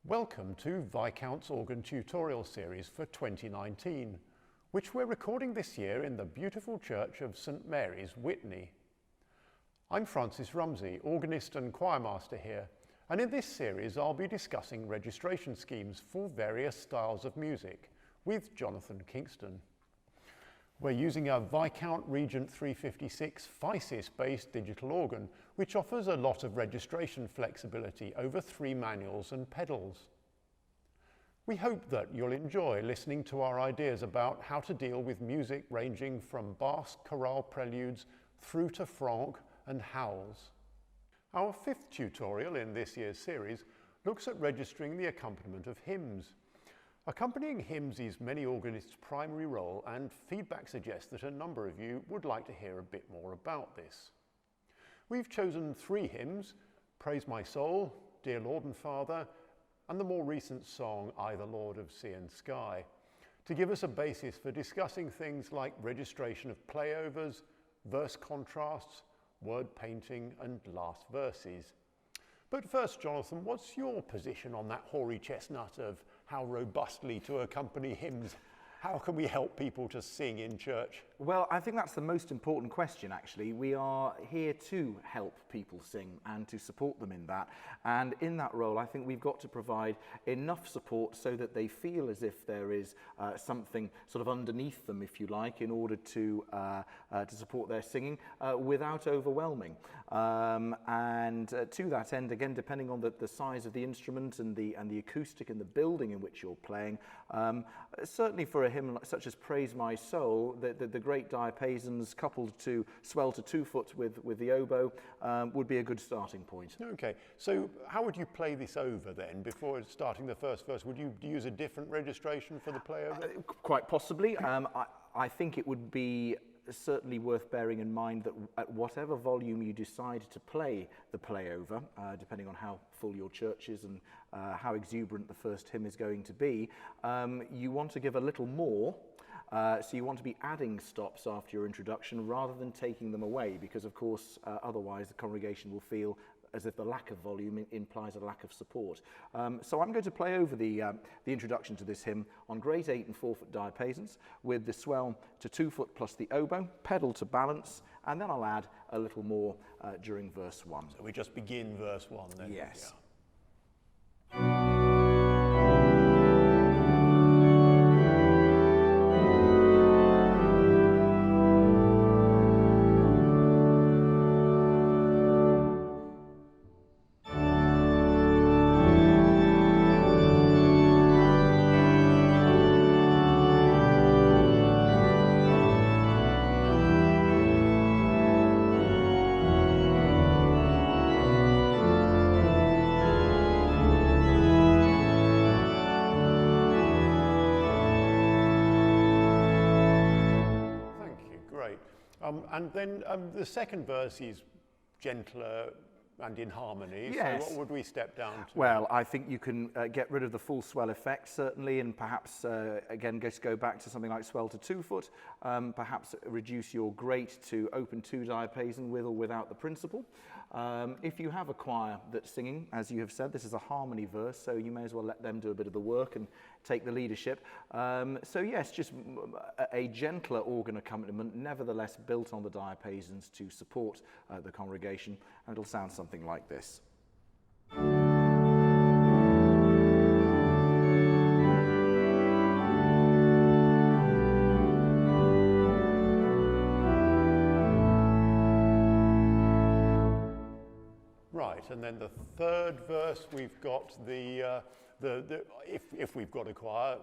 Welcome to Viscount's Organ Tutorial Series for 2019, which we're recording this year in the beautiful church of St Mary's, Witney. I'm Francis Rumsey, organist and choirmaster here, and in this series I'll be discussing registration schemes for various styles of music with Jonathan Kingston. We're using a Viscount Regent 356 Physis-based digital organ, which offers a lot of registration flexibility over 3 manuals and pedals. We hope that you'll enjoy listening to our ideas about how to deal with music ranging from Basque chorale preludes through to franc and howls. Our 5th tutorial in this year's series looks at registering the accompaniment of hymns. Accompanying hymns is many organists' primary role, and feedback suggests that a number of you would like to hear a bit more about this. We've chosen 3 hymns: Praise My Soul, Dear Lord and Father, and the more recent song, I the Lord of Sea and Sky, to give us a basis for discussing things like registration of playovers, verse contrasts, word painting, and last verses. But first, Jonathan, what's your position on that hoary chestnut of how robustly to accompany hymns? How can we help people to sing in church? Well, I think that's the most important question, actually. We are here to help people sing and to support them in that. And in that role, I think we've got to provide enough support so that they feel as if there is something sort of underneath them, if you like, in order to support their singing without overwhelming. To that end, again, depending on the size of the instrument and the acoustic and the building in which you're playing, certainly for a hymn such as Praise My Soul, the great diapasons coupled to swell to 2 foot with the oboe would be a good starting point. Okay, so how would you play this over then before starting the first verse? Would you use a different registration for the playover? Quite possibly. I think it would be certainly worth bearing in mind that at whatever volume you decide to play the playover, depending on how full your church is and how exuberant the first hymn is going to be, you want to give a little more. So you want to be adding stops after your introduction rather than taking them away, because of course otherwise the congregation will feel as if the lack of volume implies a lack of support. So I'm going to play over the introduction to this hymn on great 8 and 4 foot diapasons with the swell to 2 foot plus the oboe, pedal to balance, and then I'll add a little more during verse 1. So we just begin verse 1 then? Yes. Yeah. And then the second verse is gentler and in harmony. Yes. So what would we step down to? Well, I think you can get rid of the full swell effect, certainly, and perhaps, again, just go back to something like swell to 2 foot, perhaps reduce your great to open 2 diapason with or without the principal. If you have a choir that's singing, as you have said, this is a harmony verse, so you may as well let them do a bit of the work and take the leadership. So yes, just a gentler organ accompaniment, nevertheless built on the diapasons to support the congregation, and it'll sound something like this. Right, and then the third verse, we've got if we've got a choir,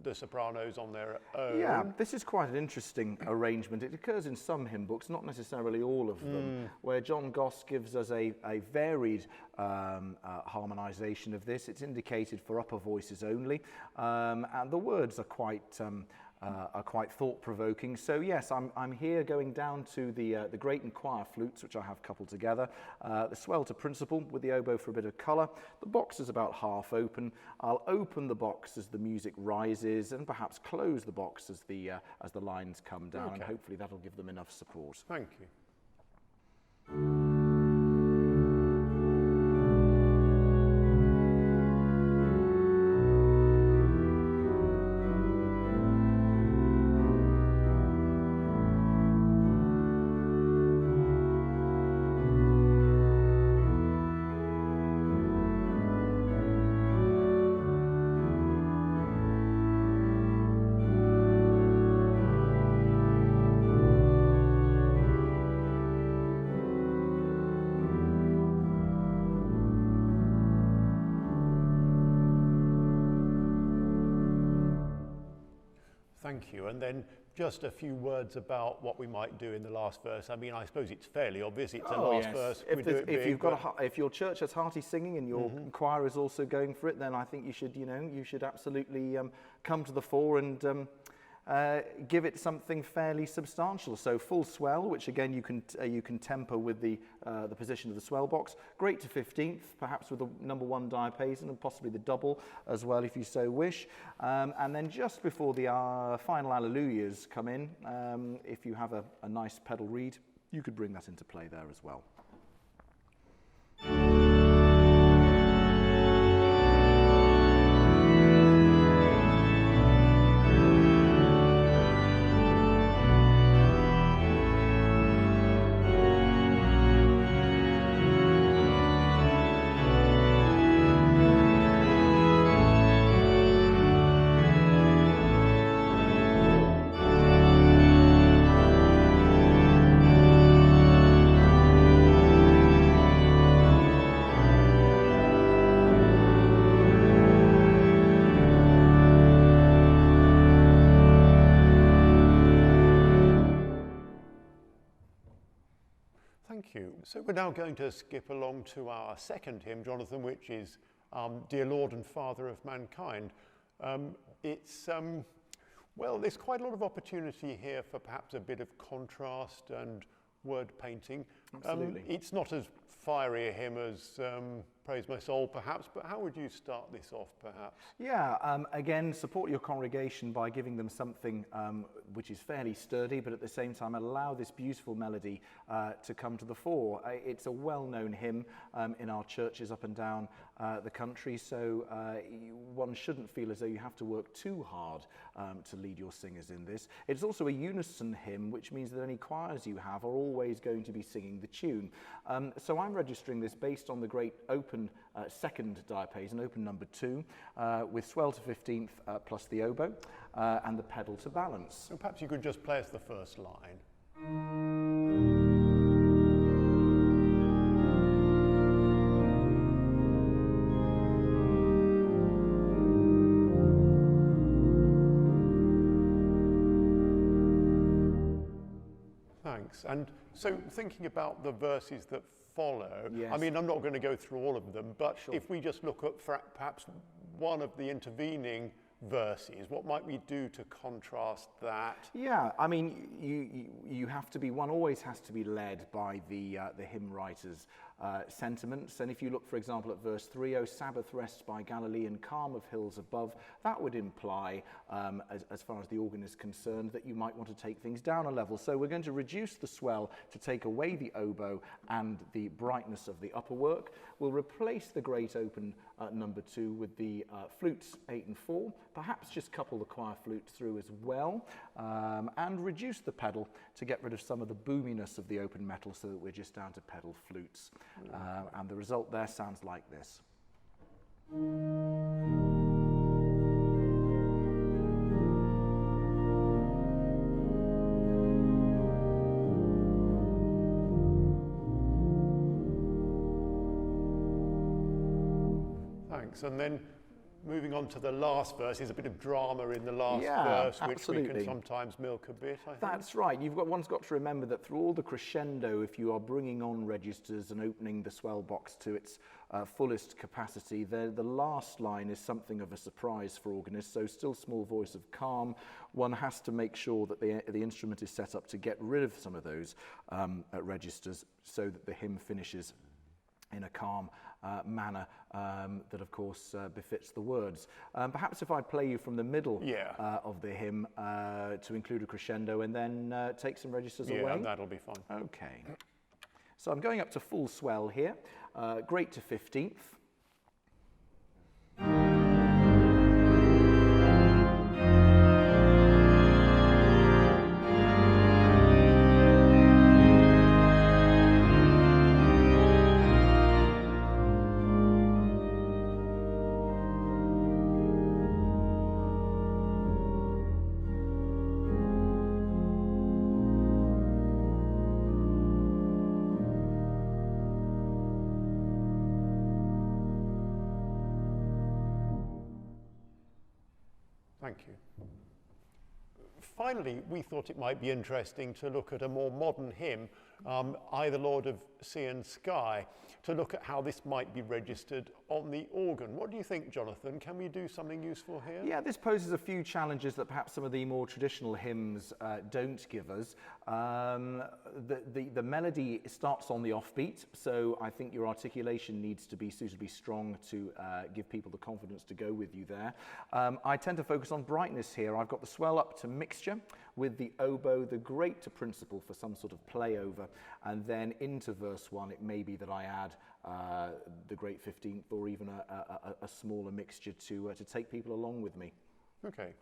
the sopranos on their own. Yeah, this is quite an interesting arrangement. It occurs in some hymn books, not necessarily all of them, where John Goss gives us a varied harmonisation of this. It's indicated for upper voices only, and the words are quite thought-provoking. So yes, I'm here going down to the great and choir flutes, which I have coupled together, the swell to principal with the oboe for a bit of colour. The box is about half open. I'll open the box as the music rises, and perhaps close the box as the lines come down, and hopefully that'll give them enough support. Thank you. thank you. And then just a few words about what we might do in the last verse. I mean, I suppose it's fairly obvious it's a last verse. If your church has hearty singing and your choir is also going for it, then I think you should absolutely come to the fore and give it something fairly substantial. So full swell, which again you can temper with the position of the swell box. Great to 15th, perhaps with the number 1 diapason and possibly the double as well if you so wish. And then just before the final Alleluias come in, if you have a nice pedal reed, you could bring that into play there as well. Thank you. So we're now going to skip along to our second hymn, Jonathan, which is Dear Lord and Father of Mankind. Well, there's quite a lot of opportunity here for perhaps a bit of contrast and word painting. Absolutely. It's not as fiery a hymn as Praise My Soul, perhaps, but how would you start this off, perhaps? Yeah, again, support your congregation by giving them something which is fairly sturdy, but at the same time allow this beautiful melody to come to the fore. It's a well-known hymn in our churches up and down the country, so one shouldn't feel as though you have to work too hard to lead your singers in this. It's also a unison hymn, which means that any choirs you have are always going to be singing the tune. So I'm registering this based on the great open second diapason, open number 2, with swell to 15th plus the oboe and the pedal to balance. So perhaps you could just play us the first line. Thanks. And so thinking about the verses that follow, yes. I mean, I'm not going to go through all of them, but Sure. if we just look at perhaps one of the intervening verses, what might we do to contrast that? Yeah, I mean, you have to be, one always has to be led by the hymn writer's sentiments. And if you look, for example, at verse 3, O Sabbath rests by Galilee and calm of hills above, that would imply, as far as the organ is concerned, that you might want to take things down a level. So we're going to reduce the swell to take away the oboe and the brightness of the upper work. We'll replace the great open number 2 with the flutes 8 and 4, perhaps just couple the choir flutes through as well, and reduce the pedal to get rid of some of the boominess of the open metal so that we're just down to pedal flutes. And the result there sounds like this. Thanks. And then moving on to the last verse, there's a bit of drama in the last verse, which absolutely. we can sometimes milk a bit, I think. That's right. One's got to remember that through all the crescendo, if you are bringing on registers and opening the swell box to its fullest capacity, the last line is something of a surprise for organists. So still small voice of calm. One has to make sure that the instrument is set up to get rid of some of those registers so that the hymn finishes in a calm manner that, of course, befits the words. Perhaps if I play you from the middle of the hymn to include a crescendo and then take some registers away. Yeah, that'll be fine. Okay. So I'm going up to full swell here, great to 15th. Thank you. finally, we thought it might be interesting to look at a more modern hymn, I, the Lord of Sea and Sky, to look at how this might be registered on the organ. What do you think, Jonathan? Can we do something useful here? Yeah, this poses a few challenges that perhaps some of the more traditional hymns don't give us. The melody starts on the offbeat, so I think your articulation needs to be suitably strong to give people the confidence to go with you there. I tend to focus on brightness here. I've got the swell up to mixture with the oboe, the great to principal for some sort of playover, and then into verse 1 it may be that I add the great 15th or even a smaller mixture to take people along with me. Okay.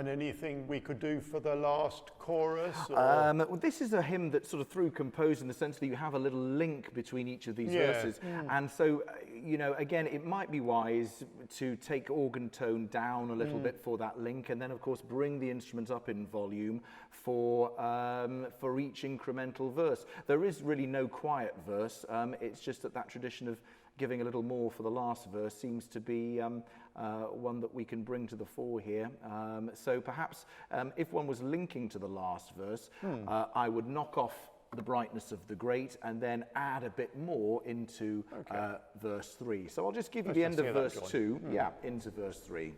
Anything we could do for the last chorus? Well, this is a hymn that's sort of through composed in the sense that you have a little link between each of these verses. And so, you know, again, it might be wise to take organ tone down a little bit for that link, and then, of course, bring the instrument up in volume for each incremental verse. There is really no quiet verse. It's just that tradition of giving a little more for the last verse seems to be one that we can bring to the fore here. So perhaps if one was linking to the last verse, I would knock off the brightness of the great and then add a bit more into verse 3. So I'll just give you the end of verse 2, into verse 3.